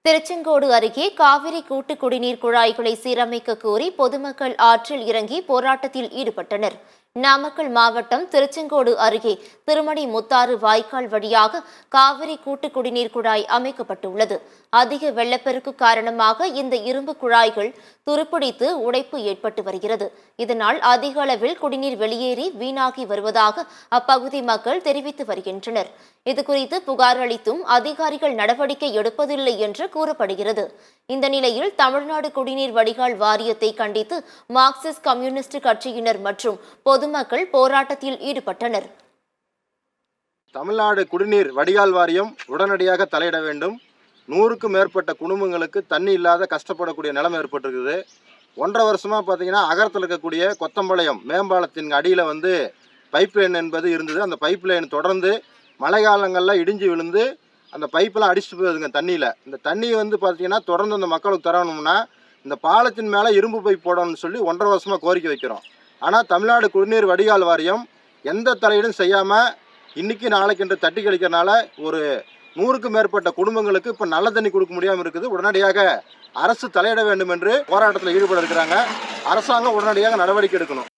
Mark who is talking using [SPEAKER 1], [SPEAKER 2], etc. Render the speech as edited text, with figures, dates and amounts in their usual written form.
[SPEAKER 1] திருச்செங்கோடு அருகே காவிரி கூட்டு குடிநீர் குழாய்களை சீரமைக்க கோரி பொதுமக்கள் ஆற்றில் இறங்கி போராட்டத்தில் ஈடுபட்டனர். நாமக்கல் மாவட்டம் திருச்செங்கோடு அருகே திருமணி முத்தாறு வாய்க்கால் வழியாக காவிரி கூட்டு குடிநீர் குழாய் அமைக்கப்பட்டுள்ளது. அதிக வெள்ளப்பெருக்கு காரணமாக இந்த இரும்பு குழாய்கள் துருப்பிடித்து உடைப்பு ஏற்பட்டு வருகிறது. இதனால் அதிக அளவில் குடிநீர் வெளியேறி வீணாகி வருவதாக அப்பகுதி மக்கள் தெரிவித்து வருகின்றனர். இதுகுறித்து புகார் அளித்தும் அதிகாரிகள் நடவடிக்கை எடுப்பதில்லை என்று கூறப்படுகிறது. இந்த நிலையில் தமிழ்நாடு குடிநீர் வடிகால் வாரியத்தை கண்டித்து மார்க்சிஸ்ட் கம்யூனிஸ்ட் கட்சியினர் மற்றும் பொதுமக்கள் போராட்டத்தில் ஈடுபட்டனர்.
[SPEAKER 2] தமிழ்நாடு குடிநீர் வடிகால் வாரியம் உடனடியாக தலையிட வேண்டும். 100க்கும் மேற்பட்ட குடும்பங்களுக்கு தண்ணி இல்லாத கஷ்டப்படக்கூடிய நிலைமை ஏற்பட்டிருக்குது. 1.5 வருஷமாக பார்த்தீங்கன்னா அகரத்தில் இருக்கக்கூடிய கொத்தம்பாளையம் மேம்பாலத்தின் அடியில் பைப் லைன் என்பது இருந்தது. அந்த பைப் லைன் தொடர்ந்து மழை காலங்களில் இடிஞ்சு விழுந்து அந்த பைப்பெல்லாம் அடிச்சுட்டு போகுதுங்க தண்ணியில். இந்த தண்ணி பார்த்தீங்கன்னா தொடர்ந்து அந்த மக்களுக்கு தரணும்னா இந்த பாலத்தின் மேலே இரும்பு பைப் போடணும்னு சொல்லி 1.5 வருஷமாக கோரிக்கை வைக்கிறோம். ஆனால் தமிழ்நாடு குடிநீர் வடிகால் வாரியம் எந்த தலையீடும் செய்யாமல் இன்றைக்கி நாளைக்கு என்று தட்டி கழிக்கிறனால ஒரு 100க்கும் மேற்பட்ட குடும்பங்களுக்கு இப்போ நல்ல தண்ணி கொடுக்க முடியாமல் இருக்குது. உடனடியாக அரசு தலையிட வேண்டும் என்று போராட்டத்தில் ஈடுபட இருக்கிறாங்க. அரசாங்கம் உடனடியாக நடவடிக்கை எடுக்கணும்.